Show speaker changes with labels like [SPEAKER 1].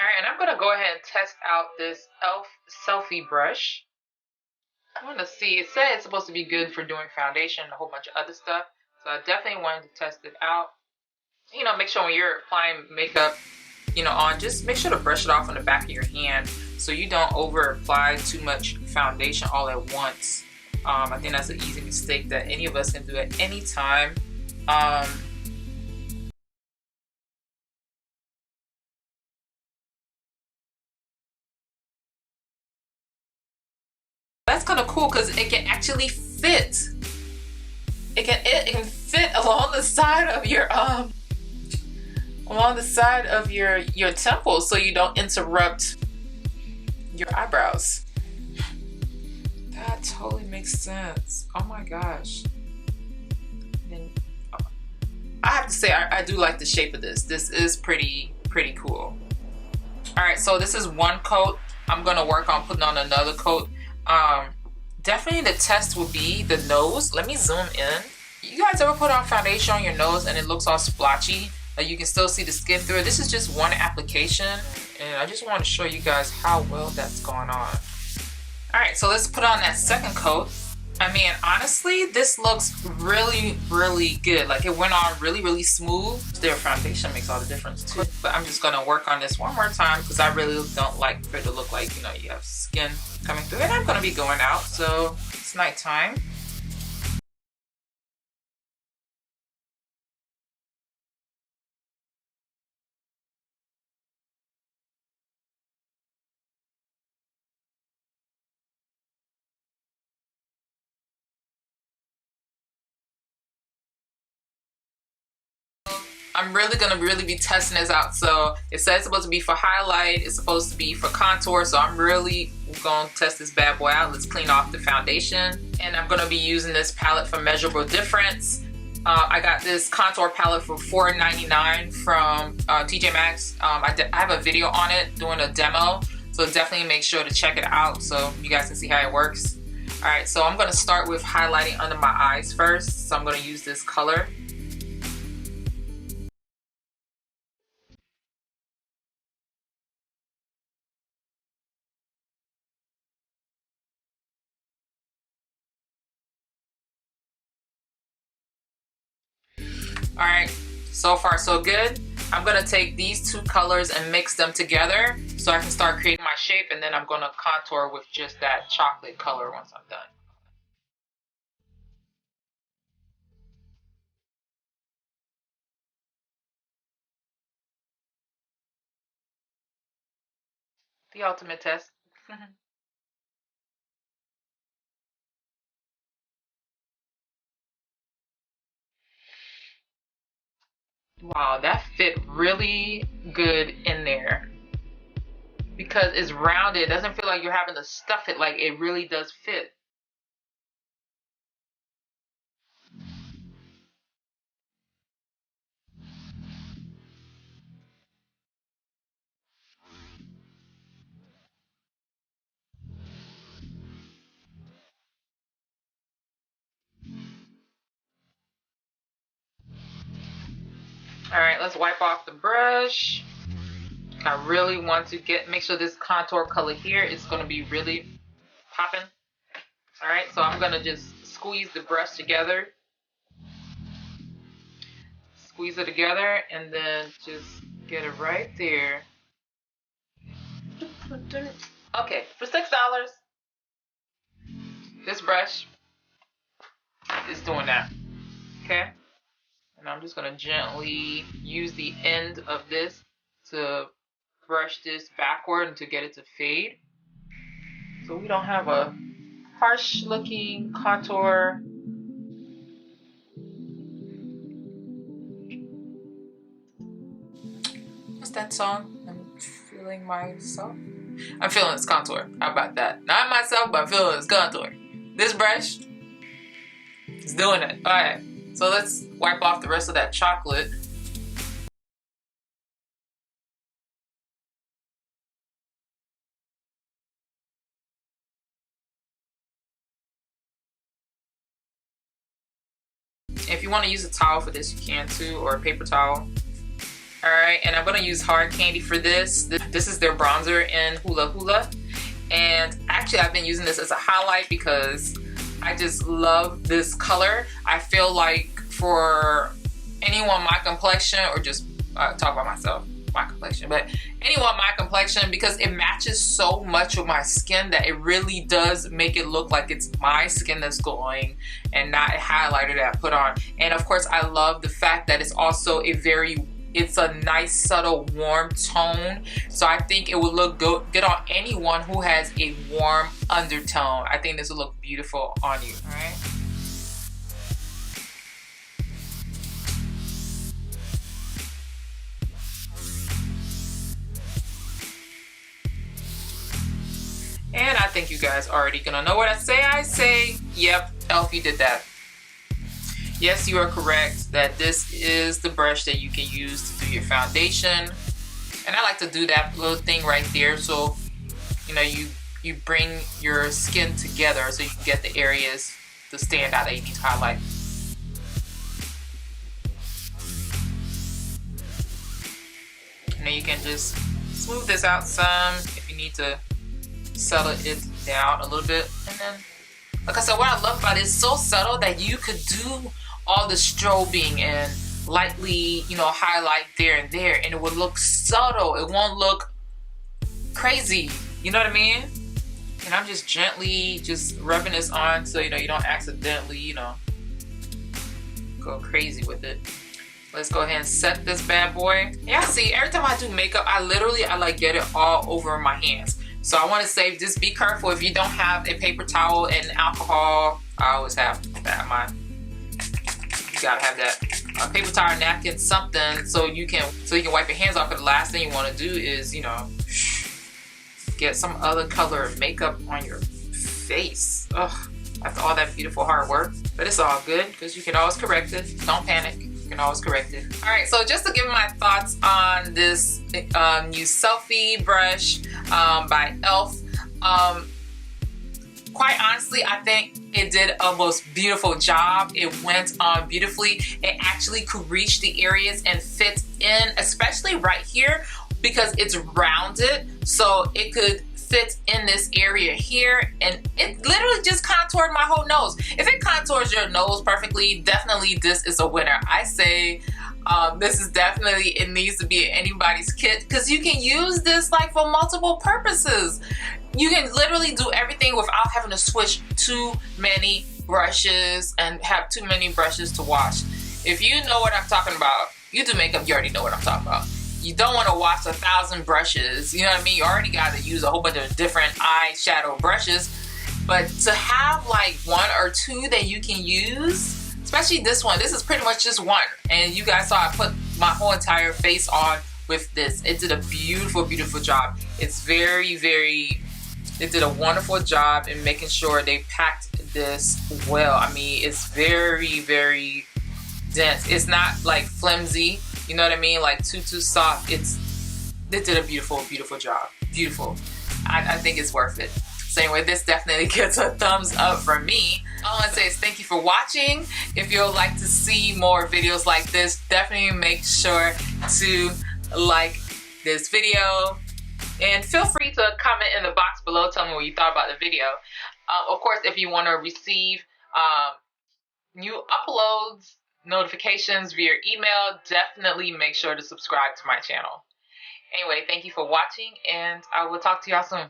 [SPEAKER 1] Alright, and I'm going to go ahead and test out this E.L.F. Selfie brush. I want to see, it said it's supposed to be good for doing foundation and a whole bunch of other stuff. So I definitely wanted to test it out. You know, make sure when you're applying makeup, on, just make sure to brush it off on the back of your hand so you don't over apply too much foundation all at once. I think that's an easy mistake that any of us can do at any time. That's kind of cool because it can actually fit. It can fit along the side of your your temples so you don't interrupt your eyebrows. That totally makes sense. Oh my gosh. And I have to say I do like the shape of this. This is pretty cool. Alright, so this is one coat. I'm gonna work on putting on another coat. Definitely the test will be the nose. Let me zoom in. You guys ever put on foundation on your nose and it looks all splotchy? Like you can still see the skin through it. This is just one application and I just want to show you guys how well that's going on. Alright, so let's put on that second coat. I mean, honestly, this looks really good. Like it went on really smooth. Their foundation makes all the difference too. But I'm just gonna work on this one more time because I really don't like for it to look like, you have skin coming through. And I'm gonna be going out, so it's nighttime. I'm really gonna be testing this out. So it says it's supposed to be for highlight, it's supposed to be for contour, so I'm really gonna test this bad boy out. Let's clean off the foundation, and I'm gonna be using this palette from Measurable Difference. I got this contour palette for $4.99 from TJ Maxx. I have a video on it doing a demo, so definitely make sure to check it out so you guys can see how it works. Alright, so I'm gonna start with highlighting under my eyes first. So I'm gonna use this color. Alright, so far so good. I'm going to take these two colors and mix them together so I can start creating my shape, and then I'm going to contour with just that chocolate color once I'm done. The ultimate test. Wow, that fit really good in there. Because it's rounded, it doesn't feel like you're having to stuff it, like it really does fit. Alright, let's wipe off the brush. I really want to make sure this contour color here is going to be really popping. Alright, so I'm going to just squeeze the brush together. Squeeze it together and then just get it right there. Okay, for $6, this brush is doing that. Okay? And I'm just going to gently use the end of this to brush this backward and to get it to fade. So we don't have a harsh looking contour. What's that song? I'm feeling myself. I'm feeling this contour. How about that? Not myself, but I'm feeling this contour. This brush is doing it. Alright, so let's wipe off the rest of that chocolate. If you want to use a towel for this, you can too, or a paper towel. All right, and I'm gonna use Hard Candy for this. This is their bronzer in Hula Hula. And actually I've been using this as a highlight because I just love this color. I feel like for anyone my complexion, or just talk about myself, my complexion, but anyone my complexion, because it matches so much with my skin that it really does make it look like it's my skin that's glowing and not a highlighter that I put on. And of course I love the fact that it's also it's a nice subtle warm tone, so I think it would look good on anyone who has a warm undertone. I think this will look beautiful on you. All right. And I think you guys already gonna know what I say. I say, yep, E.L.F, you did that. Yes, you are correct that this is the brush that you can use to do your foundation. And I like to do that little thing right there, so you know you bring your skin together so you can get the areas to stand out that you need to highlight. And then you can just smooth this out some if you need to settle it down a little bit. And then, like I said, what I love about it is so subtle that you could do all the strobing and lightly, you know, highlight there and there, and it would look subtle. It won't look crazy. You know what I mean? And I'm just gently just rubbing this on so you know you don't accidentally, you know, go crazy with it. Let's go ahead and set this bad boy. Yeah, see, every time I do makeup, I like get it all over my hands. So I want to say, just be careful if you don't have a paper towel and alcohol. I always have that in mine. You gotta have that paper towel, napkin, something so you can wipe your hands off. But the last thing you want to do is, you know, get some other color of makeup on your face. Ugh, after all that beautiful hard work. But it's all good because you can always correct it. Don't panic. You can always correct it. All right, so just to give my thoughts on this new Selfie brush by E.L.F. Quite honestly, I think it did a most beautiful job. It went on beautifully. It actually could reach the areas and fit in, especially right here, because it's rounded, so it could fit in this area here, and it literally just contoured my whole nose. If it contours your nose perfectly, definitely this is a winner. I say this is definitely, it needs to be anybody's kit, because you can use this like for multiple purposes. You can literally do everything without having to switch too many brushes and have too many brushes to wash. If you know what I'm talking about, you do makeup, you already know what I'm talking about. You don't want to wash 1,000 brushes, you know what I mean? You already got to use a whole bunch of different eyeshadow brushes. But to have like one or two that you can use, especially this one, this is pretty much just one. And you guys saw I put my whole entire face on with this. It did a beautiful, beautiful job. It's very, very, it did a wonderful job in making sure they packed this well. I mean, it's very, very dense. It's not like flimsy. You know what I mean? Like too soft. It did a beautiful, beautiful job. Beautiful. I think it's worth it. So anyway, this definitely gets a thumbs up from me. All I want to say is thank you for watching. If you'd like to see more videos like this, definitely make sure to like this video. And feel free to comment in the box below. Tell me what you thought about the video. Of course, if you want to receive new uploads, notifications via email, definitely make sure to subscribe to my channel. Anyway, thank you for watching, and I will talk to y'all soon.